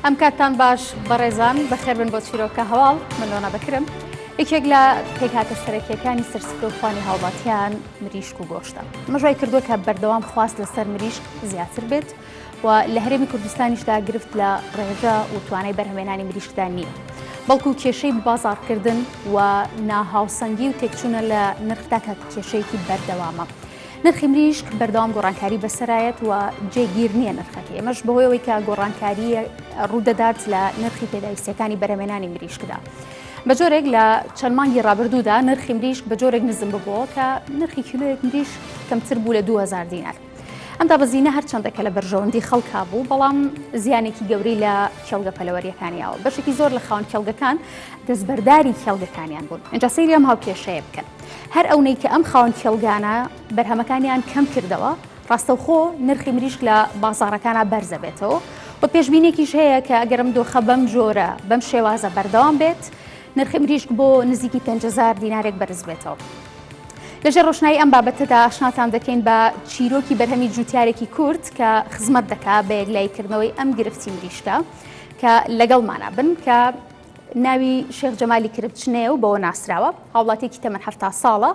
ئەم کاتتان باش بەڕێزان بەخێر بن بۆ چیرۆکە هەواڵ منۆنا بکرم یەکێک لە پێکهاتە سەرەکیەکانی سەرسفرۆخوانی هاوڵاتیان مریشک و گۆشتە. مەژوای کردووە کە بەردەوام خواست لەسەر مریشک زیاتر بێت و لە هەرێمی کوردستانیشدا گرفت لە ڕێژە و توانای بەرهەمێنانی مریشکدا نییە. بەڵکو کێشەی بازاڕکردن و ناهاوسەنگی و تێکچوونە لە نرخدا کە کێشەیەکی بەردەوامە. نرخی مریشک بەردەوام گۆڕانکاری بەسەرایەت و جێگیر نییە نرخەکە. ئێمەش بەهۆیەوەی کە گۆڕانکاری ڕوودەدات لە نرخی پێداویستیەکانی بەرهەمێنانی مریشکدا. بە جۆرێک لە چەند مانگی ڕابردوودا نرخی مریشک بە جۆرێک نزم ببووە کە نرخی کیلۆیەک مریشک کەمتر بوو لە 2000 دینار. ئەم دابەزینە هەرچەندێکە لە بەرژەوەندی خەڵکا بوو، بەڵام زیانێکی گەورەی لە کێڵگە پەلەوەریەکانیەوە. بەشێکی زۆر لە خاوەن کێڵگەکان دەستبەرداری کێڵگەکانیان بوون. ئەنجا سەیری ئەم هاوکێشەیە بکەن. هەر ئەوەی کە ئەم خاوەن کێڵگانە بەرهەمەکانیان کەم کردەوە، ڕاستەوخۆ نرخی مریشک لە بازاڕەکانە بەرزە بێتەوە و پێشبینێکیش هەیە کە ئەگەرم دۆخە بەم جۆرە بەم شێوازە بەردەوام بێت، نرخی مریشک بۆ نزیکی 50,000 دینارێک بەرز بێتەوە. لەژێر ڕۆشنایی ئەم بابەتەدا ئاشناتان دەکەین بە چیرۆکی بەرهەمی جوتیارێکی کورد کە خزمەت دەکات بە یەکلایکردنەوەی ئەم گرفتی مریشکە کە لەگەڵمانە بن، کە ناوی شێخ جەمالی کربچنێ و بەوە ناسراوە. هاوڵاتێکی تەمەن 70 ساڵە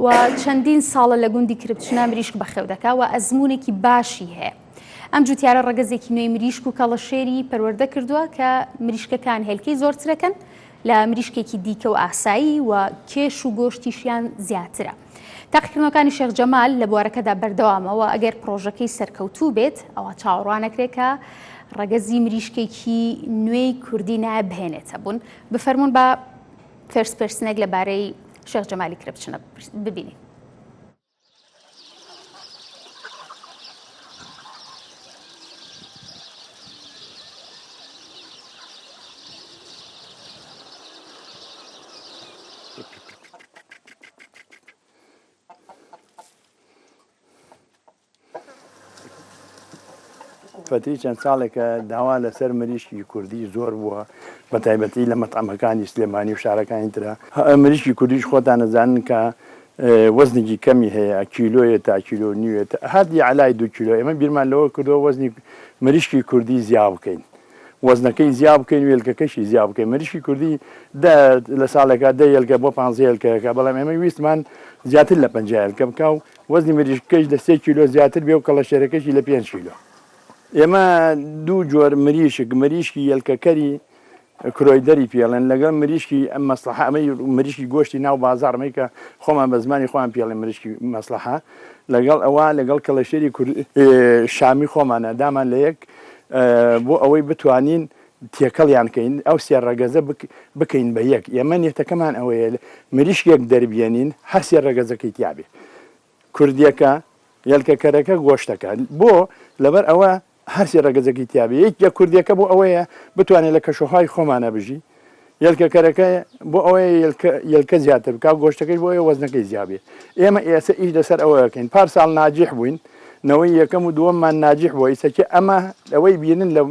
و چەندین ساڵە لە گوندی کربچنە مریشک بەخێو دەکات و ئەزمونێکی باشی هەیە. ئەم جوتیارە ڕەگەزێکی نوێی مریشک و کەڵەشێری پەروەردە کردووە کە مریشکەکان هێلکەی زۆرترەکەن لە مریشکێکی دیکە و ئاسایی و کێش و گۆشتیشیان زیاترە. تاقیکردنەوەکانی شێخ جەمال لە بوارەکەدا بەردەوامەوە ئەگەر پرۆژەکەی سەرکەوتوو بێت ئەوە چاوەڕوانەکرێت کە ڕەگەزی مریشکێکی نوێی کوردی نابهێنێتە بوون. بفەرمونون بە فێرس پرسنێک لەبارەی شێخ جەمالی کربچنە ببینین. فەتی چەند ساڵێکە داوا لەسەر مریشکی کوردی زۆر بووە، بە تایبەتی لە مەتعەمەکانی سلێمانی و شارەکانی ترە. مریشکی کوردیش خۆتان نەزانن کە وەزنێکی کەمی هەیە، کیلۆیە تا کیلۆ نیوێت هەردی عەلای 2 کیلۆ. ئێمە بیرمان لەوە کردەوە وەزنی مریشکی کوردی زیاد بکەین، وەزنەکەی زیاد بکەین، وێلکەکەشی زیاد بکەین. مریشکی کوردی لە ساڵێکا 10 هێلکە بۆ 15 هێلکەکە، بەڵام ئێمە ویستمان زیاتر لە 50 هێلکە بکە و وەزنی مریشکەش لە 3 کیلۆ زیاتر بێ و کەڵەشێرەکەشی لە 5 کیلۆ. ئێمە دوو جۆر مریشکی یەلکەکەری کرۆیدەری پێڵێن لەگەڵ مریشکی ئەم مەسلحە، ئەمەی مریشکی گۆشتی ناو بازاڕمەی کە خۆمان بە زمانی خۆیان پێڵێن مریشکی مەسلحە، لەگەڵ ئەوە لەگەڵ کەڵەشێری شامی خۆمانە دامان لە یەک بۆ ئەوەی بتوانین تێکەڵیان کەین، ئەو سێ ڕەگەزە بکەین بە یەک. ئێمە نیەتەکەمان ئەوەیە مریشکێک دەربێنین هەر سێ ڕەگەزەکەی تیابێ، کوردیەکە، یەلکەکەرەکە، گۆشتەکە. بۆ لەبەر ئەوە هەر سێ ڕەگەزەکەی تیابێ. یەک کوردیەکە بۆ ئەوەیە بتوانێت لە کەشوهای خۆمانە بژی، یەلکەکەرەکە بۆ ئەوەیە یەلکە زیاتر بکە، گۆشتەکەی بۆ ئەوەیە وەزنەکەی زیابێ. ئێمە ئێستا ئیش لەسەر ئەوەکەین. پارساڵ ناجح بووین، نەوەی یەکەم و دووەممان ناجح بووە. ئیسەکە ئەمە ئەوەی بینن لە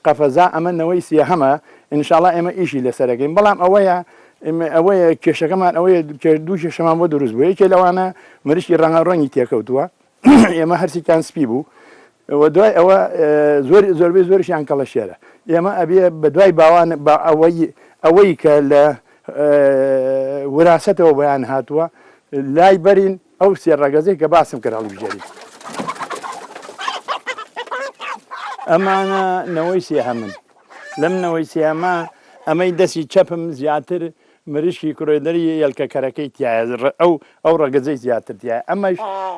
قەفەزا ئەمە نەوەی سێهەمە، ئینشاڵڵا ئێمە ئیشی لەسەرەکەین. بەڵام ئەوەیە کێشەکەمان ئەوەیە دوو کێشەمان بۆ دروست بوو. یەکێ لەوانە مریشکی ڕەنگی تێکەوتووە، ئێمە هەرسیکان سپی بوو، دوای ئەوە زۆربەی زۆریشیان کەڵەشێرە. ئێمە ئەبێ بە دوای باوان بە ئەوەی کە لە وراستەوە بەیان هاتووە لای بەرین ئەو سێ ڕەگەزەی کە باسم کرد هەڵبژێری. ئەمانە نەوەی سێهەمن. لەم نەوەی سێهەمە ئەمەی دەستی چەپم زیاتر مریشکی کرۆیدەری یەلکەکەرەکەی تایە، ئەو ڕەگەزەی زیاتر تایە.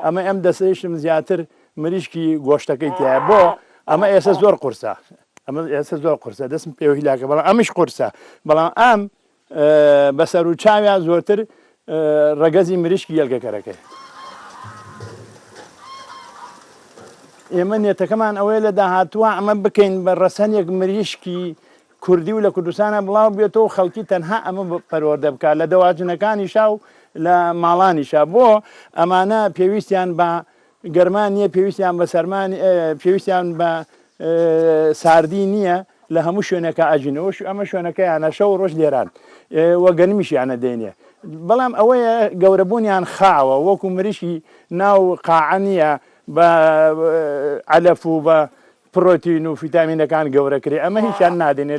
ئەمە ئەم دەسەیشم زیاتر مریشکی گۆشتەکەی تایە. بۆ ئەمە ئێستا زۆر قورسە، ئەمە ئێستا زۆر قورسە، دەستم پێویلاکە، بەڵام ئەمیش قورسە، بەڵام ئەم بەسەر و چاویان زۆرتر ڕەگەزی مریشکی یەلکەکەرەکەی. ئێمە نێتەکەمان ئەوەیە لە داهاتووە ئەمە بکەین بە ڕەسەنێک مریشکی کوردی و لە کوردستانە بڵاو بێتەوە خەڵکی تەنها ئەمە پەروەردە بکات لە دەواجنەکانیشا و لە ماڵانیشا. بۆ ئەمانە پێویستیان بە گەرمان نییە، پێویستیان بە سەرمانی، پێویستیان بە ساردی نییە، لە هەموو شوێنەکە ئاژینەوە. ئەمە شوێنەکەیانە شەو ڕۆژ لێران وەگەنمیشیانە دێنێ. بەڵام ئەوەیە گەورەبوونیان خاوە، وەکو مریشی ناو قاعە نییە بە علەف و بە پرۆتین و ڤیتامینەکان گەورەکرێ ئەمە هیچیان نادێنێ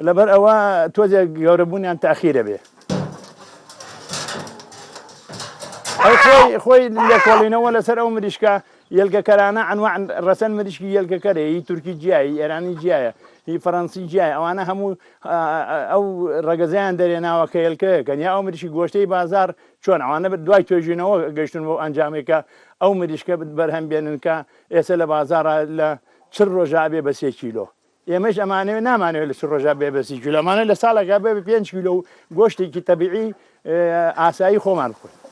لەبەر ئەوە تۆزێ گەورەبوونیان تاخیرە بێ خۆی لێکۆڵینەوە لەسەر ئەو مریشکە یەلگەکەرانە ئەنواع ڕەسەن مریشکی یەلگەکەرێ هی تورکی جیایی ئێرانی جیایە هی فەڕەنسی جیای ئەوانە هەموو ئەو ڕەگەزیان دەرێناوە کە یەلکەکەن یا ئەو مریشکی گۆشتەی بازار چۆن ئەوانە دوای توێژینەوە گەشتن بۆ ئەنجامێکە ئەو مریشکە بەرهەم بێنن کە ئێستا لە بازارە لە چ ڕۆژا بێ بە 3 کیلۆ ئێمەش ئەمانەوێت نامانەوێت لە چ ڕۆژا بێ بە 30 کیلۆ ئەمانە لە ساڵێکا بێ 5 کیلۆ و گۆشتێکی تەبیعی ئاسایی خۆمان بخۆین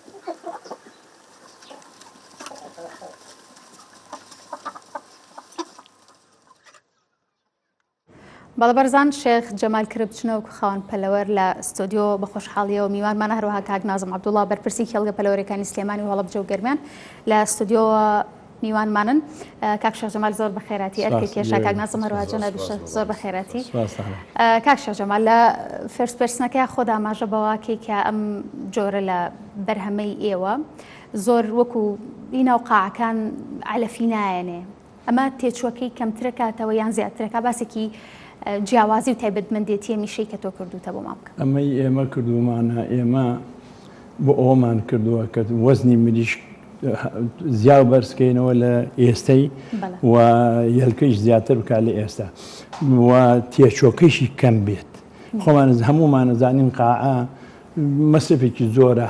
بەڵەبەرزان شێخ جەمال کرد بچنەوە خاوەن پەلەوەر لە ستۆدیۆ بە خۆشحاڵیەوە میوانمانە هەروەها کاک نازم عەبدوڵڵا بەرپرسی خێڵگە پەلەوەرەکانی سلێمانی و هەڵەبجە و گەرمیان لە ستۆدیۆوە میوانمانن کاک شێخ جەمال زۆر بەخێراتی ئەرکە کێشا کاک نازم هەروەها جەنابی شێخ زۆر بەخێراتی کاک شێخ جەمال لە فێرست پێرسنەکەی خۆدا ئاماژە بەواکەی کە ئەم جۆرە لە بەرهەمەی ئێوە زۆر وەکو بینە و قاعەکان علەفی نایەنێ ئەمە تێچووەکەی کەمترە کاتەوە یان زیاترەکە باسێکی جیاوازی و تایبەتمەندێتی میشەی کە تۆ کردوتە بۆ مام بکە ئەمەی ئێمە کردومانە ئێمە بۆ ئەومان کردووە کە وەزنی مریشک زیاو بەرزکەینەوە لە ئێستەی و یەلکەیش زیاتر بکات لە ئێستا و تێچۆکەیشی کەم بێت خۆمان هەمومان نەزانین قاعە مەسرفێکی زۆرە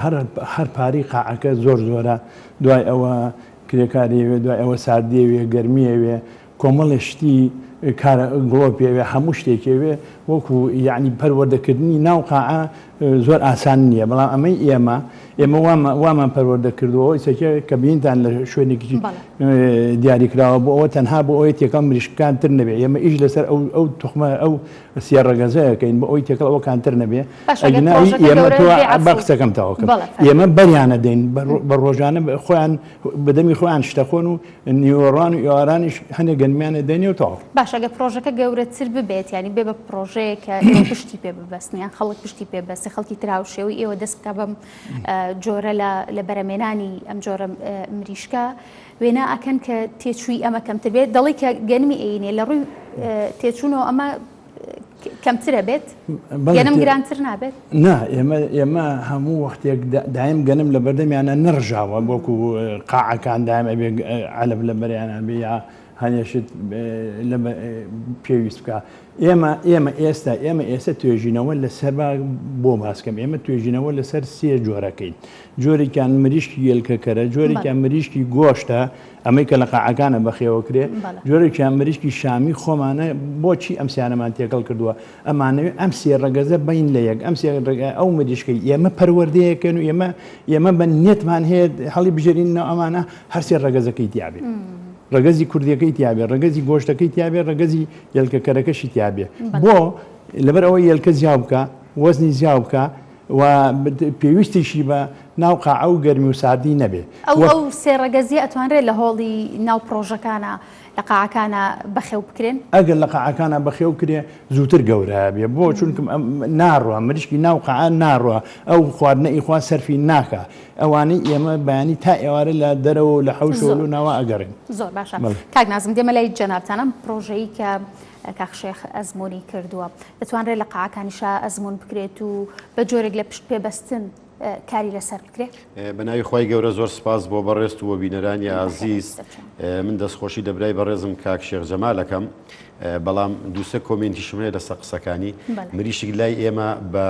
هەر پاری قاعەکە زۆر زۆرە دوای ئەوە کرێکاریوێ دوای ئەوە ساردیەوێ گەرمیەوێ کۆمەڵشتی کارە گڵۆپێوێ هەموو شتێکێوێ وەکو یعنی پەروەردەکردنی ناو قاعە زۆر ئاسان نییە بەڵام ئەمەی ئێمە وامان پەروەردە کردوەوە ئیسەکە کە بینتان لە شوێنێکی دیاریکراوە بۆ ئەوە تەنها بۆ ئەوەی تێکەڵ مریشکان تر نەبێ ئێمە ئیش لەسەر ئەو توخمە ئەو سێڕەگەزەیەکەین بۆ ئەوی تێکەڵ ئەوەکان تر نەبێ ئەگناوی ئێمە تۆ بە قسەکەم تاوەکەم ئێمە بەریانە دەین بە ڕۆژانە خۆیان بەدەمی خۆیان شتەخۆن و نیوەڕان و ئێوارانیش هەندێک گەنمیانە دەینێ و تاوە باشەگە پرۆژەکە گەورەتر ببێت ینی بێ بە پرۆژەیە کە پشتی پێ ببەستنیان خەڵک پشتی پێ بەستی خەڵکی تراوشێوی ئێوە دەست بکە بەم جۆرە لە بەرەمێنانی ئەم جۆرە مریشکە وێنە ئەکەن کە تێچووی ئەمە کەمتر بێت دەڵی کە گەنمی ئەینێ لە ڕووی تێچوونەوە ئەمە کەمترە بێت گەنم گرانتر نابێت نا ئێمە هەموو وەختێک دایم گەنم لە بەردەمیانە نەڕژاوە بۆکو قاعەکان دایم ئەبێ عەلەب لە بەریانە بێ یا هەنێشت پێویست بکە ئێمە ئێستا توێژینەوە لەسەر بۆ باسکەم ئێمە توێژینەوە لەسەر 3 جۆرەکەین جۆرێکیان مریشکی یەلکەکەرە جۆرێکیان مریشکی گۆشتە ئەمەی کە لە قاعەکانە بەخێوەکرێ جۆرێکیان مریشکی شامی خۆمانە بۆچی ئەم سیانەمان تێکەڵ کردووە ئەمانەوێت ئەم 3 ڕەگەزە بین لە یەک ئەم 3 ڕێگە ئەو مریشکەی ئێمە پەروەردەیەکەن و ئێمە بە نێتمان هەیە هەڵی بژێرینەوە ئەمانە هەر 3 ڕەگەزەکەی تیابێت ڕگەزی کوردیەکەی تیابێ ڕگەزی گۆشتەکەی تیابێ ڕگەزی یەلکەکەرەکەشی تیابێ بۆ لەبەر ئەوەی یەلکە زیاو بکە وەزنی زیاو بکە و پێویستیشی بە ناو قاعە و گەرمی و ساردی نەبێ ئەو 3 ڕگەزی ئەتوانرێت لە هۆڵی ناو پرۆژەکانە لە قاعەکانە بەخێو بکرێن ئەگەر لە قاعەکانە بەخێو کرێ زووتر گەورە بێ بۆ چونکە ناڕوە مریشکی ناو قاعە ناڕوە ئەو خواردنە ئیخوا سەرفی ناکە ئەوانەی ئێمە بەیانی تا ئێوارە لە دەرەوە لە حەوشەوە و ناوە ئەگەڕین زۆر باشە کاک نازم دێمە لای جەنابتانم پرۆژەیە کە کاک شێخ ئەزموونی کردووە دەتوانرێت لە قاعەکانیشا ئەزمون بکرێت و بە جۆرێک لە پشت پێبەستن کاری لەسەر بکرێت بەناوی خۆی گەورە زۆر سپاس بۆ بەڕێست و بینەرانی عزیز من دەستخۆشی دەبرای بەڕێزم کاک شێخ جەمالەکەم بەڵام دووسە کۆمنتیشم هەیە لە سەقسەکانی مریشک لای ئێمە بە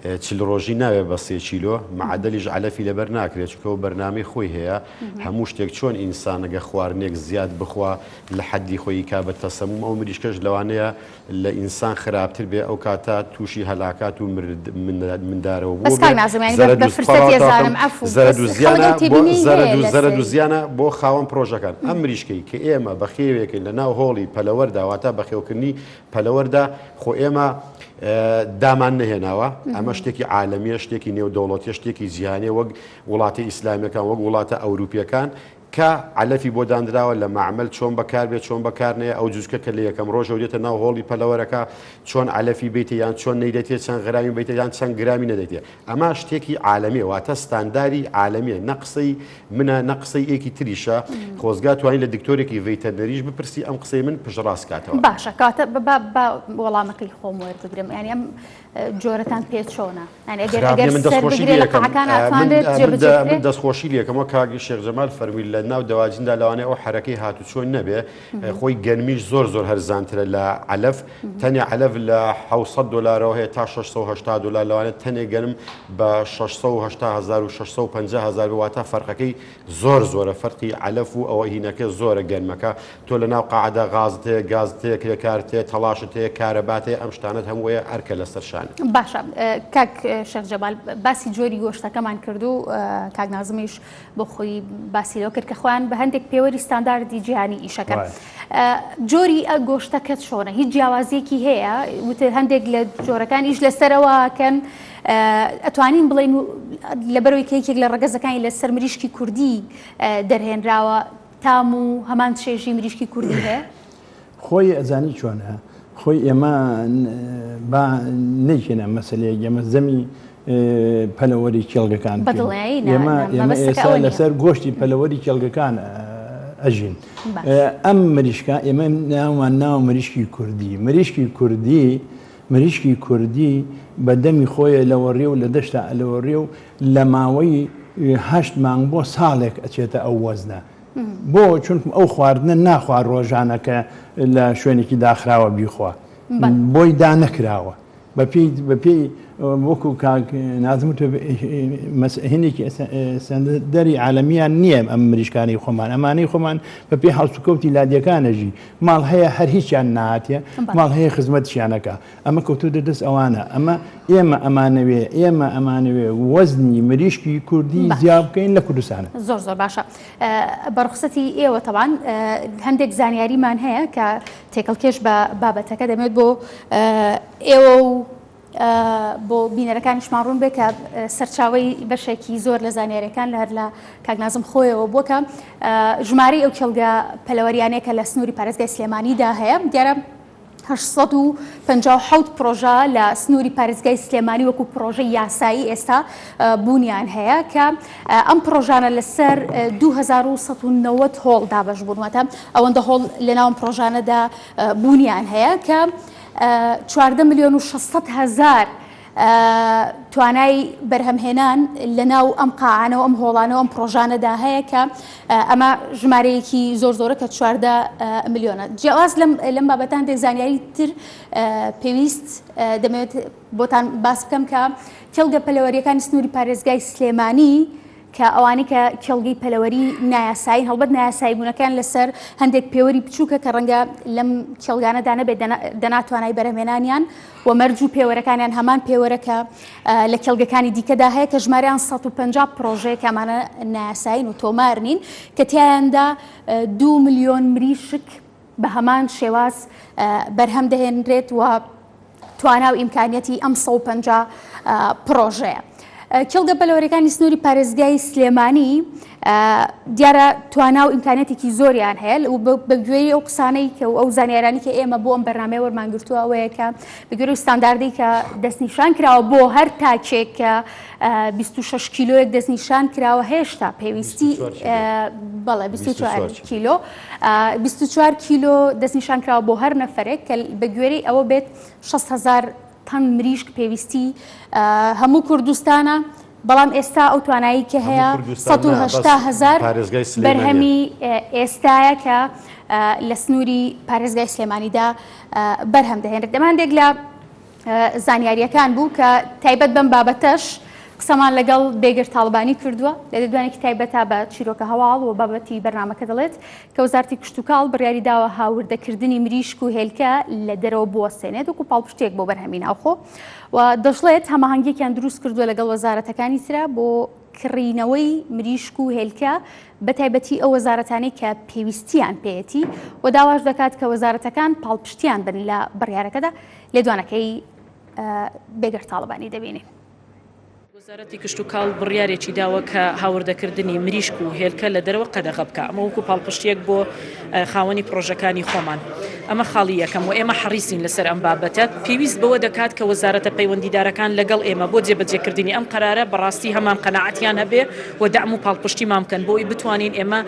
40 ڕۆژی ناوێ بە 3 کیلۆ معدەلیش علەفی لەبەر ناکرێت چکە و بەرنامەی خۆی هەیە هەموو شتێک چۆن ئینسانەگە خواردنێک زیاد بخوا لە حەدی خۆی کا بە تەسەموم ئەو مریشکەش لەوانەیە لە ئینسان خراپتر بێ ئەو کاتە تووشی هەلاکات و مندارەوە زەرد و زیانە بۆ خاوەن پرۆژەکان ئەم مریشکەی کە ئێمە بە خێوێکین لە ناو هۆڵی پەلەوەردا واتە بەخێوکردنی پەلەوەردا خۆ ئێمە دامان نەهێناوە ئەمە شتێکی عالەمیە شتێکی نێودەوڵەتیە شتێکی جیهانیە وەک وڵاتی ئیسلامیەکان وەک وڵاتە ئەوروپیەکان کە علەفی بۆ دانراوە لە معمل چۆن بەکار بێت چۆن بەکارنەیە ئەو جوچکە کە لە یەکەم ڕۆژە دێتە ناو هۆڵی پەلەوەرەکە چۆن علەفی بیتە یان چۆن نەیدێتێت چەند گرامی بیتە یان چەند گرامی نەدەیتێت ئەمە شتێکی عالەمیە واتە ستانداری عالەمیە نەقسەی منە نەقسەی ئێکی تریشە خۆزگا توانین لە دکتۆرێکی ڤیتەرنەریش بپرسی ئەم قسەی من پژڕاست کاتەوە باشە کاتە وەڵامەکەی خۆم وەربگرم ینی ئەم جۆرەتان پێ چۆنە من دەستخۆشی لەکەمەوە کاگی شێخ جەمال فەرمیل لە ناو دەواجیندا لەوانەیە ئەو حرەکەی هاتوچۆن نەبێ خۆی گەرمیش زۆر زۆر هەرزانترە لە علەف تەنێ علەف لە 700 دلارەوە هەیە تا 680 دلار لەوانێت تەنێ گەرم بە 680,000 و 650,000 واتە فەرقەکەی زۆر زۆرە فەرقی علەف و ئەوە هینەکە زۆرە گەرمەکە تۆ لە ناو قاعدە غازت هەیە گازت هەیە کرێکارت هەیە تەڵاشت هەیە کارەبات هەیە ئەم شتانەت هەموویە ئەرکە لەسەرشان باشە کاک شێخ جەمال باسی جۆری گۆشتەکەمان کرد و کاک نازمیش بۆ خۆی باسی لەوە کرد کە خۆیان بە هەندێک پێوەری ستانداردی جیهانی ئیشەکەن جۆری گۆشتەکەت چۆنە هیچ جیاوازیەکی هەیە وتە هەندێک لە جۆرەکانیش لەسەرەوەکەن ئەتوانین بڵێن لەبەرەوەی کەیەکێک لە ڕەگەزەکانی لەسەر مریشکی کوردی دەرهێنراوە تام و هەمان چێژی مریشکی کوردی هەیە خۆی ئەزانی چۆنە خۆی ئێمە نەیکێنە مەسلەیە ئێمە زەمی پەلەوەری کێڵگەکان ئێمە ئێستا لەسەر گۆشتی پەلەوەری کێڵگەکان ئەژین ئەم مریشکە ئێمە ناومان ناو مریشکی کوردی مریشکی کوردی بەدەمی خۆیە لەوەڕێ و لە دەشتا ئەلەوەڕێ و لە ماوەی 8 مانگ بۆ ساڵێک ئەچێتە ئەو وەزنە بۆ چونکم ئەو خواردنە ناخوار ڕۆژانەکە لە شوێنێکی داخراوە بیخوا بۆی دا نەکراوە بەپێی وەکو کاک نازمت هێنێکی دەری عالەمیان نییە ئەم مریشکانی خۆمان ئەمانەی خۆمان بەپێی هەڵسوکەوتی لادیەکانەژی ماڵ هەیە هەر هیچیان نهاتیە ماڵ هەیە خزمەتیانەکە ئەمە کەوتو دەدەست ئەوانە ئێمە ئەمانەوێ وەزنی مریشکی کوردی زیاد بکەین لە کوردستانە زۆر زۆر باشە بەڕخسەتی ئێوە تەوان هەندێک زانیاریمان هەیە کە تێکەڵکێش بە بابەتەکە دەمێت بۆ ئێوە و بۆ بینەرەکانیشمان ڕوون بێت کە سەرچاوی بەشێکی زۆر لە زانیاریەکان لە هەر لە کاگنازم خۆیەوە بووکە ژمارەی ئەو کێڵگە پەلەوەریانەیە کە لە سنووری پارێزگای سلێمانیدا هەیە دیارە 857 پرۆژە لە سنووری پارێزگای سلێمانی وەکو پرۆژەی یاسایی ئێستا بوونیان هەیە کە ئەم پرۆژانە لەسەر 2190 هۆڵ دابەش بوونەوەتە ئەوەندە هۆڵ لە ناو پرۆژانەدا بوونیان هەیە کە 14,600,000 توانای بەرهەمهێنان لە ناو ئەم قاعانەوە ئەم هۆڵانەوە ئەم پرۆژانەدا هەیە کە ئەمە ژمارەیەکی زۆر زۆرە کە 14 ملیۆنە جیاواز لەم بابەتان دێک زانیاری تر پێویست دەمەوێت بۆتان باس بکەم کە کێڵگە پەلەوەریەکانی سنووری پارێزگای سلێمانی کە ئەوانی کە کێڵگەی پەلەوەری نایاسایی هەڵبەت نایاسایی بوونەکان لەسەر هەندێک پێوەری بچووکە کە ڕەنگە لەم کێڵگانەدا نەبێت دەناتوانای بەرهەمێنانیان و مەرج و پێوەرەکانیان هەمان پێوەرەکە لە کێڵگەکانی دیکەدا هەیە کە ژماریان 150 پرۆژەیە کە ئەمانە نایاساین و تۆمار نین کە تیایاندا 2 ملیۆن مریشک بە هەمان شێواز بەرهەم دەهێنرێت و توانا و ئیمکانیەتی ئەم 150 پرۆژەیە. کێڵگە پەلەوەریەکانی سنووری پارێزگای سلێمانی دیارە توانا و ئیمکانێتێکی زۆریان هەیە و بەگوێی ئەو قسانەی کە ئەو زانیارانی کە ئێمە بۆ ئەم بەرنامەیە وەرمانگرتووە ئەوەیە کە بەگوێی ستانداردی کە دەستنیشان کراوە بۆ هەر تاکێک کە 26 کیلۆیەک دەستنیشان کراوە هێشتا پێویستی بەڵێ 24 کیلۆ 24 کیلۆ دەستنیشان کراوە بۆ هەر نەفرێک کە بەگوێی ئەوە بێت 6,000 تەن مریشک پێویستی هەموو کوردستانە بەڵام ئێستا ئەو توانایی کە هەیە 180,000 بەرهەمی ئێستایە کە لە سنووری پارێزگای سلێمانیدا بەرهەم دەهێنرێت. دەماندێک لە زانیاریەکان بوو کە تایبەت بەم بابەتەش قسەمان لەگەڵ بێگر تاڵبانی کردووە لە دەدوانێکی تایبەتە بە چیرۆکە هەواڵ و بابەتی بەرنامەکە دەڵێت کە وەزارەتی کشتوکاڵ بڕیاری داوە هاوردەکردنی مریشک و هێلکە لە دەرەوە بوەستێنێت وەکو پاڵپشتێک بۆ بەرهەمی ناوخۆ و دەژڵێت هەماهەنگێکیان دروست کردووە لەگەڵ وەزارەتەکانی ترە بۆ کڕینەوەی مریشک و هێلکە بە تایبەتی ئەو وەزارەتانی کە پێویستیان پێیەتی و داواش دەکات کە وەزارەتەکان پاڵپشتیان بن لە بڕیارەکەدا لێدوانەکەی بێگر تاڵبانی دەبینێ. وەزارەتی کشت و کاڵ بڕیارێکی داوە کە هاوردەکردنی مریشک و هێلکە لە دەرەوە قەدەغە بکە ئەمە وەکو پاڵپشتێک بۆ خاوەنی پرۆژەکانی خۆمان ئەمە خاڵی یەکەم و ئێمە حەریسین لەسەر ئەم بابەتە پێویست بەوە دەکات کە وەزارەتە پەیوەندیدارەکان لەگەڵ ئێمە بۆ جێبەجێکردنی ئەم قەرارە بەڕاستی هەمان قەناعەتیان هەبێ و دەعم و پاڵپشتی مامکەن بۆی بتوانین ئێمە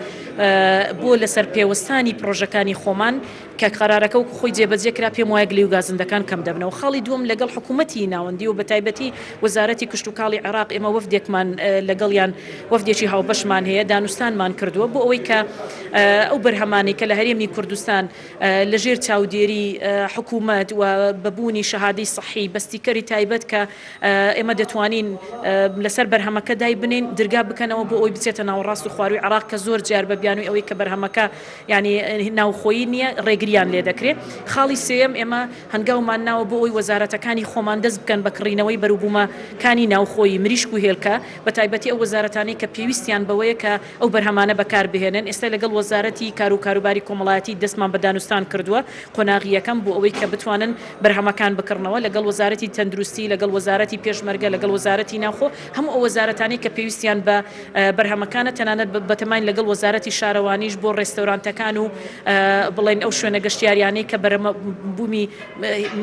بۆ لەسەر پێوەستانی پرۆژەکانی خۆمان کە قەرارەکە و خۆی جێبەجێکرا پێم وایە گلی و گازندەکان کەم دەبنەوە خاڵی دووەم لەگەڵ حکوومەتی ناوەندی و بەتایبەتی وەزارەتی کشت و کاڵی عێراق ئێمە وەفدێکمان لەگەڵیان وەفدێکی هاوبەشمان هەیە دانوستانمان کردووە بۆ ئەوەی کە ئەو بەرهەمانی کە لە هەرێمی کوردستان لەژێر چاودێری حکوومەت و بەبوونی شەهادەی سەحی بەستیکەری تایبەت کە ئێمە دەتوانین لەسەر بەرهەمەکە دای بنین دەرگا بکەنەوە بۆ ئەوی بچێتە ناوەڕاست و خواروی عێراق کە زۆر جار بە بیانووی ئەوەی کە بەرهەمەکە ینی ناوخۆیی نییە ڕێگریان لێ دەکرێت خاڵی سێم ئێمە هەنگاومان ناوە بۆ ئەوی وەزارەتەکانی خۆمان دەست بکەن بە کڕینەوەی بەروبوومەکانی ناوخۆیی مریشک و هێلکە بە تایبەتی ئەو وەزارەتانی کە پێویستیان بەوەیە کە ئەو بەرهەمانە بەکار بهێنن ئێستا لەگەڵ وەزارەتی کار و کاروباری کۆمەڵایەتی دەستمان بە دانوستان کردووە قۆناغیەکەم بۆ ئەوەی کە بتوانن بەرهەمەکان بکڕنەوە لەگەڵ وەزارەتی تەندروستی لەگەڵ وەزارەتی پێشمەرگە لەگەڵ وەزارەتی ناوخۆ هەموو ئەو وەزارەتانی کە پێویستیان بە بەرهەمەکانە تەنانەت بەتەماین لەگەڵ وەزارەتی شارەوانیش بۆ ڕێستەورانتەکان و بڵێن ئەو شوێنە گەشتیاریانەی کە بەرەمە بوومی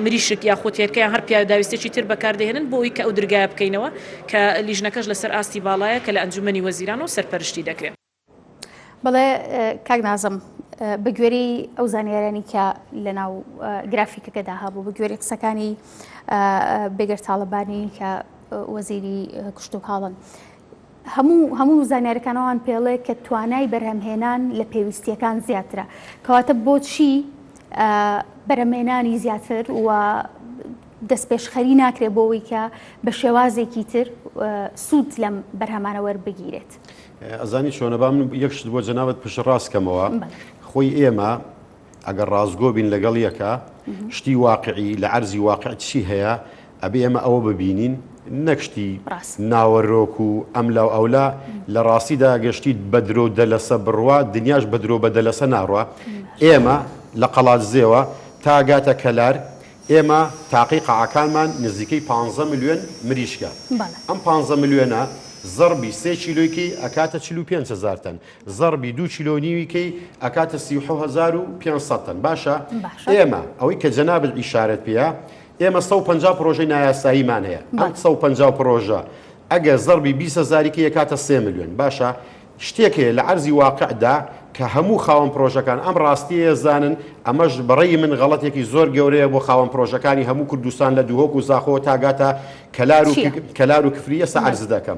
مریشک یاخۆ هێلکەیان هەر پیاداویستێکی تر بەکاردەهێنن بۆ ئەوی کە ئەو دەرگایە بکەینەوە کە لیژنەکەش لەسەر ئاستی باڵایە کە لە ئەنجومەنی وەزیرانەوە سەرپەرشتی دەکرێت. بەڵێ کاک نازم بە گوێرەی ئەو زانیارانی کە لە ناو گرافیکەکەدا هەبوو بە گوێرەی قسەکانی بێگەر تاڵەبانی کە وەزیری کشت و کاڵن هەموو زانیارەکانەوەیان پێڵێ کە توانای بەرهەمهێنان لە پێویستیەکان زیاترە کەواتە بۆچی بەرهەمهێنانی زیاتر و دەست پێشخەری ناکرێت بۆەوەی کە بە شێوازێکی تر سوود لەم بەرهەمانە وەربگیرێت. ئەزانی چۆنە با من یەکشت بۆ جەنابەت پشت ڕاستکەمەوە خۆی ئێمە ئەگەر ڕازگۆ بین لەگەڵ یەکە شتی واقعی لە عەرزی واقع چی هەیە ئەبێ ئێمە ئەوە ببینین نەکشتی ناوەڕۆک و ئەملا و ئەولا لە ڕاستیدا گەشتیت بە درۆ دەلەسە بڕوا دنیاش بە درۆ بە دەلەسە ناڕوە ئێمە لە قەڵاتزێوە تا گاتە کەلار ئێمە تاقی قاعەکانمان نزیکەی 15 ملیۆن مریشکە ئەم 15 ملیۆنە زەربی 3 کیلۆیکەی ئەکاتە 45,000 تەن زەربی 2 کیلۆنیویکەی ئەکاتە 37,500 تەن باشە ئێمە ئەوەی کە جەنابەت ئیشارەت پێە ئێمە 150 پرۆژەی نایاساییمان هەیە ئەم 150 پرۆژە ئەگەر زەربی 20,000 ئەکاتە 3 ملیۆن باشە شتێک هەیە لە عەرزی واقعدا کە هەموو خاوەن پرۆژەکان ئەم ڕاستیە زانن ئەمەش بەڕێی من غەڵەتێکی زۆر گەورەیە بۆ خاوەن پرۆژەکانی هەموو کوردستان لە دووهۆک و زاخۆ تاگاتە کەلار و کفری ئێستا عەرز دەکەم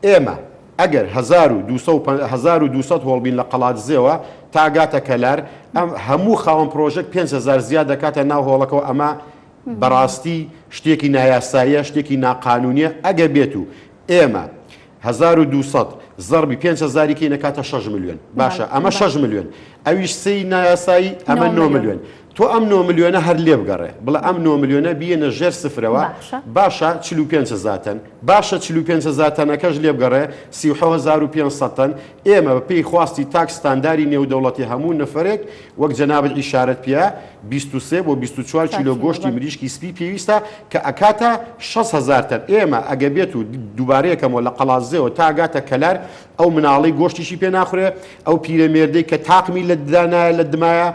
ئێمە ئەگەر 1200 هۆڵبین لە قەڵاتزێوە تاگاتە کەلار ئەم هەموو خاوەن پرۆژەک 5,000 زیاد دەکاتە ناو هۆڵەکەەوە ئەمە بەڕاستی شتێکی نایاساییە شتێکی ناقانونیە ئەگە بێت و ئێمە 1200 زەربی 5,000 نەکاتە 6 ملیۆن باشە ئەمە 6 ملیۆن ئەویش سەی نایاسایی ئەمە 9 ملیۆن تۆ ئەم 9 ملیۆنە هەر لێ بگەڕێ بڵێ ئەم 9 ملیۆنە بیەنە ژێر سفرەوە باشە 45,000 تەن باشە 45,000 تەنەکەش لێ بگەڕێ 37,500 تەن ئێمە بە پێی خواستی تاکستانداری نێودەوڵەتی هەموو نەفرێک وەک جەنابەت ئیشارەت پێە 23 بۆ 24 کیلۆ گۆشتی مریشکی سپی پێویستە کە ئەکاتە 6,000 تەن ئێمە ئەگە بێت و دووبارەیەکەمەوە لە قەڵاتزێەوە تاگاتە کەلار ئەو مناڵی گۆشتیشی پێ ناخورێ ئەو پیرەمێردەی کە تاقمی لە دانایە لە دمایە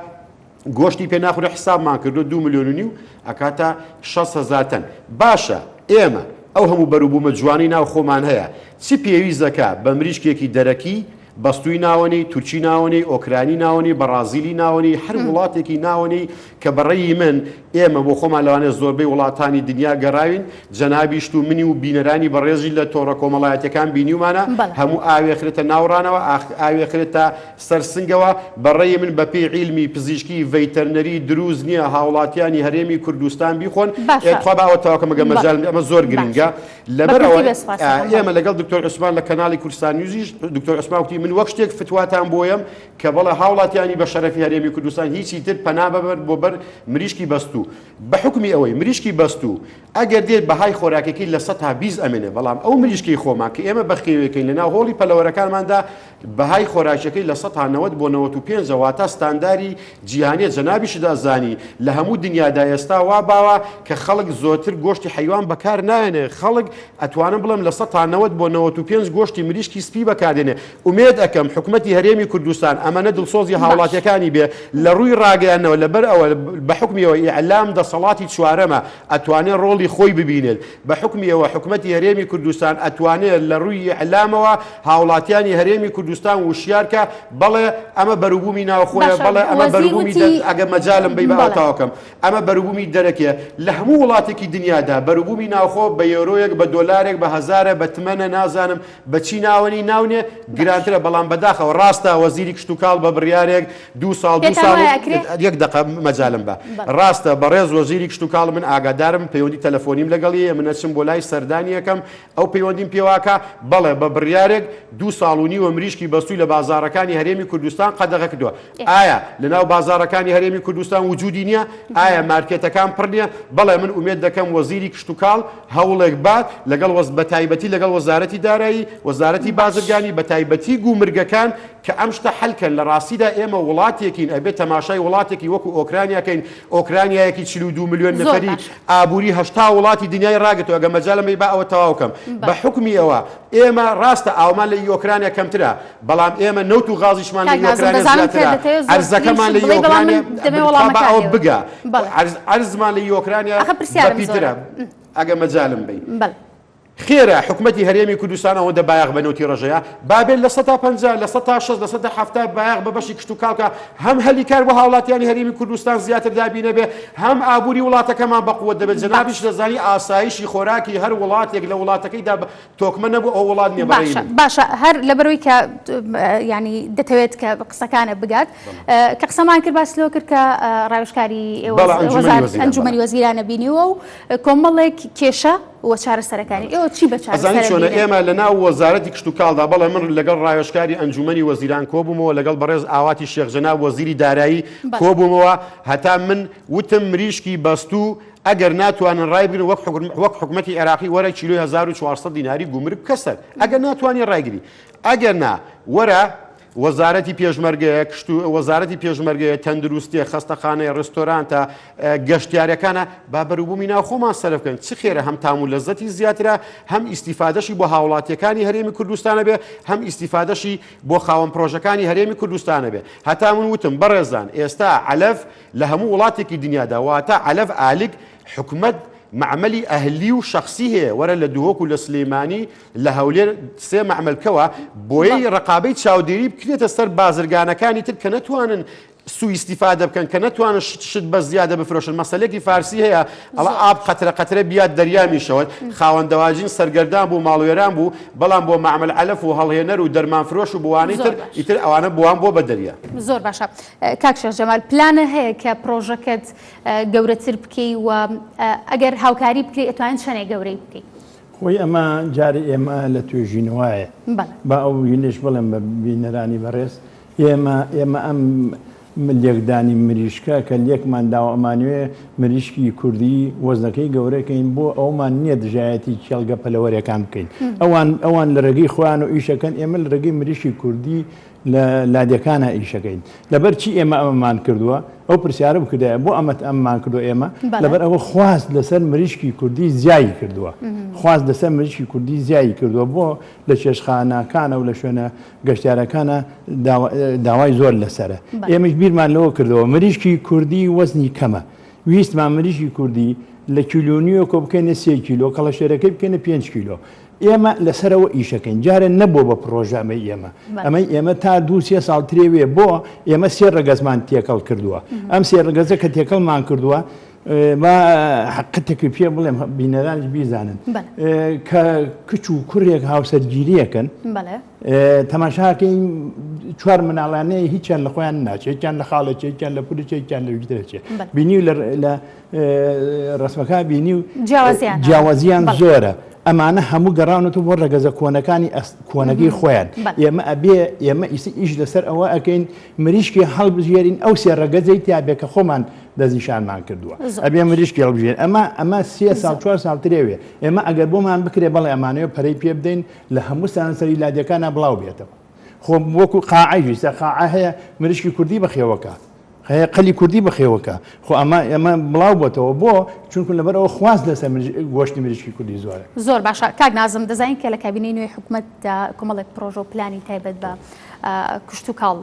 گۆشتی پێ ناخورێ حسابمان کردو 2 ملیۆن و ئەکاتە 6,000 تەن باشە ئێمە ئەو هەموو بەروبوومە جوانی ناو خۆمان هەیە چی پێویستەکە بە مریشکێکی دەرەکی بەستوی ناوەنی تورکی ناوەنی ئۆکرانی ناوەنی بەرازیلی ناوەنی هەر وڵاتێکی ناوەنی کە بەڕێی من ئێمە بۆ خۆمان لەوانێ زۆربەی وڵاتانی دنیا گەڕاوین جەنابیشت و منی و بینەرانی بەڕێزی لە تۆڕە کۆمەڵایەتەکان بینیومانە هەموو ئاوێخرێتە ناوڕانەوە ئاوێخرێتە سەرسنگەوە بەڕێی من بە پێی عیلمی پزیشکی ڤەیتەرنەری دروست نییە هاوڵاتیانی هەرێمی کوردستان بیخۆن خوا باوەتەوەکە مەگە مەجال ئەمە زۆر گرنگە لەبەرەوە ئێمە لەگەڵ دکتۆر عوسمان لە کەناڵی کوردستان نیوزیش دکتۆر عوسمان وتی من وەک شتێک فتواتان بۆیم کە بەڵێ هاوڵاتیانی بە شەرەفی هەرێمی کوردستان هیچی تر پەنا ببەر بۆ بەر مریشکی بەستوو بە حکمی ئەوەی مریشکی بەستوو ئەگەر دێت بەهای خۆراکەکەی لە 120 ئەمێنێ بەڵام ئەو مریشکی خۆمان کە ئێمە بەخێوەکەین لەناو هۆڵی پەلەوەرەکانماندا بەهای خۆراکەکەی لە 190 بۆ 95 واتە ستانداری جیهانیە جەنابیشدا زانی لە هەموو دنیادا ئێستا وا باوە کە خەڵک زۆرتر گۆشتی حیوان بەکار نایەنێ خەڵک ئەتوانم بڵم لە 190 بۆ 95 گۆشتی مریشکی سپی بەکاردێنێ ئومێد ئەەکەم حکوومەتی هەرێمی کوردستان ئەمەنە دڵسۆزی هاوڵاتیەکانی بێ لە ڕووی ڕاگەیانەوە لەبەر ئەوە بە حکمیەوە ئیعلام دەسەڵاتی چوارەمە ئەتوانێت ڕۆڵی خۆی ببینێت بە حکمیەوە حکوومەتی هەرێمی کوردستان ئەتوانێت لە ڕووی ئیعلامەوە هاوڵاتیانی هەرێمی کوردستان وشیارکە بەڵێ ئەمە بەروبوومی ناوخۆیە بەڵێ ئەمە بەروبوومی ئەگە مەجالم بی بەتاوکەم ئەمە بەروبوومی دەرەکێ لە هەموو وڵاتێکی دنیادا بەروبوومی ناوخۆ بە یۆرۆیەک بە دۆلارێک بە هەزارە بە تمەنە نازانم بەچی ناوەنی ناونێ گرانترە بەڵام بەداخەوە ڕاستە وەزیری کشت و کاڵ بە بڕیارێک دو ساڵ یەک دقە مەجالم بە ڕاستە بەڕێز وەزیری کشت و کاڵ من ئاگادارم پەیوەندی تەلەفۆنیم لەگەڵی منەچم بۆ لای سەردانیەکەم ئەو پەیوەندیم پێواکە بەڵێ بە بڕیارێک دو ساڵ و نیوە مریشکی بەستووی لە بازارەکانی هەرێمی کوردستان قەدەغە کردووە ئایا لەناو بازارەکانی هەرێمی کوردستان وجودی نییە ئایا مارکێتەکان پڕ نییە بەڵێ من ئومێد دەکەم وەزیری کشت و کاڵ هەوڵێک بات لەگەڵ بە تایبەتی لەگەڵ وەزارەتی دارایی وەزارەتی بازرگانی بە تایبەتی گومرگەکان کە ئەم شتە حەلکەن لە ڕاستیدا ئێمە وڵاتێکین ئەبێت تەماشای وڵاتێکی وەکو ئۆکرانیاکەین ئۆکرانیایەکی 42 میلیۆن نەفەری ئابووری 80 وڵاتی دنیای ڕاگەتەوە ئەگە مەجالەمەی با ئەوە تەواوکەم بە حکمی ئەوە ئێمە ڕاستە ئاومان لە ئۆکرانیا کەمترە بەڵام ئێمە نەوت و غازیشمان لە ئۆکرانیا زیاترە ئەرزەکەمان لە ئۆکرانیا ئەوە بگە ئەرزمان لە ئۆکرانیا بەپیترە ئەگە مەجالم بی خێرە حکوومەتی هەرێمی کوردستان ئەوەندە بایاغ بەنەوتی ڕژەیە بابێت لە 150 لە 160 لە 170 بایاغ بە بەشی کشت و کاڵکە هەم هەلی کار بۆ هاوڵاتیانی هەرێمی کوردستان زیاتر دابینە بێ هەم ئابووری وڵاتەکەمان بەقووە دەبێت جەنابیش دەزانی ئاسایشی خۆراکی هەر وڵاتێک لە وڵاتەکەیدا تۆکمە نەبوو ئەو وڵات نیە باشە هەر لەبەرەوەی کە ینی دەتەوێت کە قسەکانە بگات کە قسەمان کرد باس لەوە کرد کە ڕاوێژکاری ئەنجومەنی وەزیرانە بینیوە و کۆمەڵێک کێشە و چارەسەرەکانی ئێوە چی بە چارەسەر چۆنە ئێمە لەناو وەزارەتی کشت و کاڵدا بەڵێ من لەگەڵ ڕاوێژکاری ئەنجومەنی وەزیران کۆبوومەوە لەگەڵ بەڕێز ئاواتی شێخ جەناب وەزیری دارایی کۆبوومەوە هەتا من وتم مریشکی بەستوو ئەگەر ناتوانن ڕای بگرن وەک حکوومەتی عێراقی وەرە کیلۆی 1400 دیناری گومرگ کەسەر ئەگەر ناتوانانی ڕایگری ئەگەر نا وەرە وەزارەتی پێشمەرگەیە کشت و وەزارەتی پێشمەرگەیە تەندروستیە خەستەخانەیە ڕستۆرانتە گەشتیارەکانە با بەروبوومی ناوخۆمان سەرف بکەن چ خێرە هەم تام و لەزەتی زیاترە هەم ئیسیفادەشی بۆ هاوڵاتیەکانی هەرێمی کوردستانە بێ هەم ئیسیفادەشی بۆ خاوەن پرۆژەکانی هەرێمی کوردستانە بێ هەتا من وتم بەڕێزان ئێستا عەلەف لە هەموو وڵاتێکی دنیادا واتە عەلەف ئالگ حکومەت معمەلی ئەهلی و شخصی هەیە وەرە لە دووهۆک و لە سلێمانی لە هەولێر سێ معمەلکەوە بۆیەی ڕقابەی چاودێری بکرێتە سەر بازرگانەکانی تر کە نەتوانن سوء استفاده بکەن کە نەتوانن شت بە زیادە بفرۆشن مەسەلێکی فارسی هەیە ئەڵە ئاب قەترە بیات دەریامیشەوە خاوەندەواژین سەرگەردان بوو ماڵوێران بوو بەڵام بۆ معمەل عەلەف و هەڵهێنەر و دەرمان فرۆش و بوانەی تر ئیتر ئەوانە بوان بۆ بە دەریا زۆر باشە کاک شێخ جەمال پلانە هەیە کە پرۆژەکەت گەورەتر بکەی و ئەگەر هاوکاری بکەی ئەتوانین چەندێک گەورەی بکەی خۆی ئەمە جارێ ئێمە لە توێژینەوەیە با ئەو ویلش بڵێم بە بینەرانی بەڕێز ئێمە ئەم لێکدانی مریشکە کە لێکمان داوە ئەمانوێ مریشکی کوردی وەزنەکەی گەورەکەین بۆ ئەومان نییە دژایەتی کێڵگە پەلەوەریەکان بکەین ئەوان لە ڕێگەی خۆیان و ئیشەکەن ئێمە لە ڕێگەی مریشکی کوردی لە لادەکانە ئیشەکەین لەبەر چی ئێمە ئەمەمان کردووە ئەو پرسیارە بکردایە بۆ ئەمەمان کردو ئێمە لەبەر ئەوە خواست لەسەر مریشکی کوردی زیایی کردووە خواست لەسەر مریشکی کوردی زیایی کردووە بۆ لە چێشخانەکانە و لە شوێنە گەشتیارەکانە داوای زۆر لەسرە ئێمەش بیرمان لەوە کردەوە مریشکی کوردی وەزنی کەمە ویستمان مریشکی کوردی لە کیلۆنیۆ کۆ بکەینە 3 کیلۆ کەڵەشێرەکەی بکەینە 5 کیلۆ ئێمە لەسەرەوە ئیشەکەین جارە نەبوو بە پرۆژەمە ئێمە تا 2-3 ساڵ ترێوێ بۆ ئێمە 3 ڕەگەزمان تێکەڵ کردووە ئەم 3 ڕەگەزە کە تێکەڵمان کردووە ما حقتێکی پێ بڵێم بینەرانش بیزانن کە کچ و کوڕێک هاوسەرگیریەکەن تەماشاکەین 4 مناڵانەیە هیچیان لە خۆیان ناچێتیان لە خاڵەچێکیان لە پولچێکیان لە ویترەچێ بینی لە ڕسمەکە بینی و جیاوازیان زۆرە ئەمانە هەموو گەڕاونەوە بۆ ڕەگەزە کۆنەکانی کۆنەگەی خۆیان ئێمە ئیش لەسەر ئەوە ئەەکەین مریشکی هەڵبژێرین ئەو سێ ڕەگەزەی تیابێ کە خۆمان دەزیشانمان کردووە ئەبێ مریشکی هەڵبژێن ئەمە 3 ساڵ 4 ساڵ ترێوێ ئێمە ئەگەر بۆمان بکرێ بەڵێ ئەمانەوە پەرەی پێ بدەین لە هەموو سەرانسەری لادیەکانە بڵاو بێتەوە خۆ وەکو قاعەی قاعە هەیە مریشکی کوردی بەخێوەکە هەیە قەلی کوردی بەخێوەکە خۆ ئەمە بڵاو بۆتەوە بۆ چونکو لەبەرەوە خواست لەسەر گۆشتی مریشکی کوردی زۆرە زۆر باشە کاک نازم دەزانین کە لە کابینەی نوێی حکوومەتدا کۆمەڵێک پرۆژە و پلانی تایبەت بە کشت و کاڵ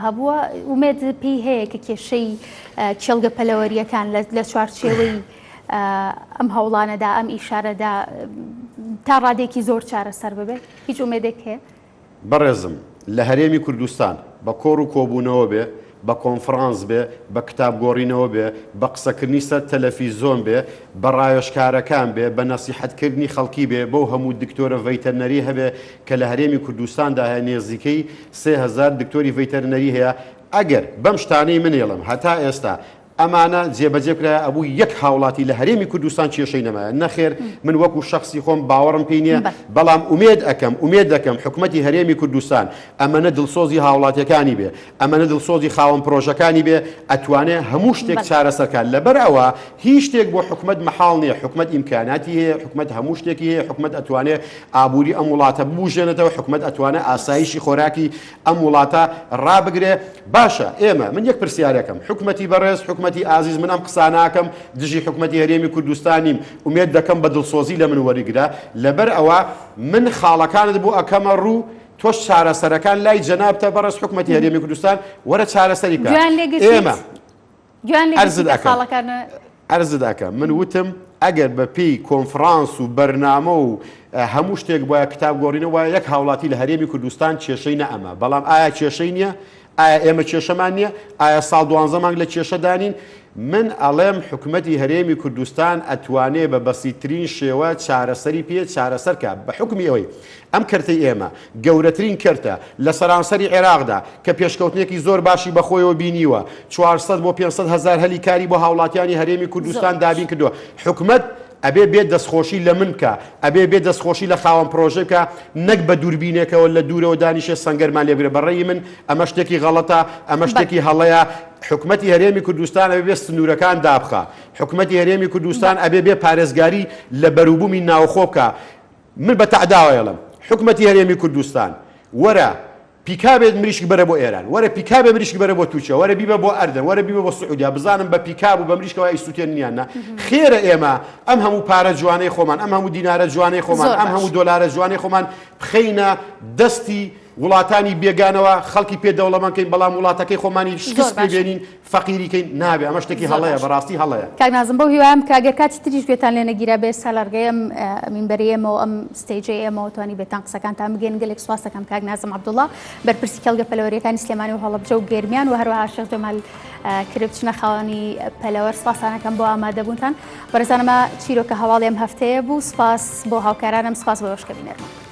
هەبووە ومێد پێی هەیە کە کێشەی چێلگە پەلەوەریەکان لە چوارچێوەی ئەم هەوڵانەدا ئەم ئیشارەدا تا ڕادێکی زۆر چارەسەر ببێت هیچ ئومێدێک هەیە بەڕێزم لە هەرێمی کوردستان بە کۆڕ و کۆبوونەوە بێ بە کۆنفرانس بێ بە کتابگۆڕینەوە بێ بە قسەکردنی سەر تەلەڤیزۆن بێ بە ڕایۆشکارەکان بێ بە نەسیحەتکردنی خەڵکی بێ بۆ هەموو دکتۆرە ڤەیتەرنەری هەبێ کە لە هەرێمی کوردستاندا هەیە نێزیکەی 3000 دکتۆری ڤەیتەرنەری هەیە ئەگەر بەم شتانەی منێڵم هەتا ئێستا ئەمانە جێبەجێ کرایە ئەبوو یەک هاوڵاتی لە هەرێمی کوردستان کێشەی نەمایە نەخێر من وەکو شخصی خۆم باوەڕم پێی نییە بەڵام ئومێد دەکەم حکوومەتی هەرێمی کوردستان ئەمەنە دڵسۆزی هاوڵاتیەکانی بێ ئەمەنە دڵسۆزی خاوەن پرۆژەکانی بێ ئەتوانێت هەموو شتێک چارەسەرکان لەبەر ئەوە هیچ شتێک بۆ حکوومەت مەحاڵ نییە حکوومەت ئیمکاناتی هەیە حکوومەت هەموو شتێکی هەیە حکوومەت ئەتوانێت ئابووری ئەم وڵاتە ببوژێنێتەوە حکوومەت ئەتوانێت ئاسایشی خۆراکی ئەم وڵاتە ڕابگرێ باشە ئێمە من یەک پرسیارەکەم حکوومەتی بەڕێز حکوومەتی ئازیز من ئەم قساناکەم دژی حکوومەتی هەرێمی کوردستانیم ومێد دەکەم بە دڵسۆزی لە من وەریگرا لەبەر ئەوە من خاڵەکانت بۆ ئەکەمە ڕوو تۆش چارەسەرەکان لای جەنابتە بەڕێز حکوومەتی هەرێمی کوردستان وەرە چارەسەری بکە ئێمە ئەرزت ئەکەم من وتم ئەگەر بە پێی کۆنفرانس و بەرنامە و هەموو شتێک بۆە کتابگۆڕینە وایە یەک هاوڵاتی لە هەرێمی کوردستان کێشەی نەئەمە بەڵام ئایا کێشەی نییە ئایا ئێمە کێشەمان نییە ئایا ساڵ 12 مانگ لە کێشەدانین من ئەڵێم حکوومەتی هەرێمی کوردستان ئەتوانێ بە بەسیترین شێوە چارەسەری پێ چارەسەرکە بە حکمی ئەوەی ئەم کەرتەی ئێمە گەورەترین کەرتە لە سەرانسەری عێراقدا کە پێشکەوتنێکی زۆر باشی بەخۆیەوە بینیوە 400 بۆ 500 هزار هەلی کاری بۆ هاوڵاتیانی هەرێمی کوردستان دابین کردووە حکوومەت ئەبێ بێت دەستخۆشی لە من کە ئەبێ بێت دەستخۆشی لە خاوەن پرۆژە بکە نەک بە دووربینێکەوە لە دوورەوە دانیشێ سەنگەرمان لێبرێ بەڕێی من ئەمە شتێکی غەڵەتە ئەمە شتێکی هەڵەیە حکوومەتی هەرێمی کوردستان ئەبێ بێ سنوورەکان دابخە حکوومەتی هەرێمی کوردستان ئەبێ بێ پارێزگاری لە بەروبوومی ناوخۆ بکە من بە تەعداوەیەڵم حکوومەتی هەرێمی کوردستان وەرە پیکابێت مریشک بەرە بۆ ئێران وەرە پیکابێ مریشک بەرە بۆ تووچە وەرە بیبە بۆ ئەردن وەرە بیبە بۆ سعودیا بزانم بە پیکاب و بە مریشکەوە ئیسووتێن نیاننا خێرە ئێمە ئەم هەموو پارە جوانەی خۆمان ئەم هەموو دینارە جوانەی خۆمان ئەم هەموو دۆلارە جوانەی خۆمان بخەینە دەستی وڵاتانی بێگانەوە خەڵکی پێدەوڵەمانکەین بەڵام وڵاتەکەی خۆمانی شکست پێبێنین فەقیریکەین نابێ ئەمە شتێکی هەڵەیە بەڕاستی هەڵەیە کاک نازم بۆ هیوام کاگەر کاتی تریش گوێتان لێ نەگیرا بێ ساڵارگەی ئەم مینبەری ئێمەوە ئەم ستێجەی ئێمەوە توانی بێتان قسەکانتان بگەین گەلێک سواس دەکەم کاک نازم عەبدوڵڵا بەرپرسی کەڵگە پەلەوەریەکانی سلێمانی و هەڵەبجە و گێرمیان و هەروەها شێخ جەمال کرێبچنە خاوەنی پەلەوەر سپاسانەکەم بۆ ئامادەبوونتان بەڕێزانەمە چیرۆکە هەواڵی ئەم هەفتەیە بوو سپاس بۆ هاوکارانم سپاس بۆ ئەوەش کە بینەرمان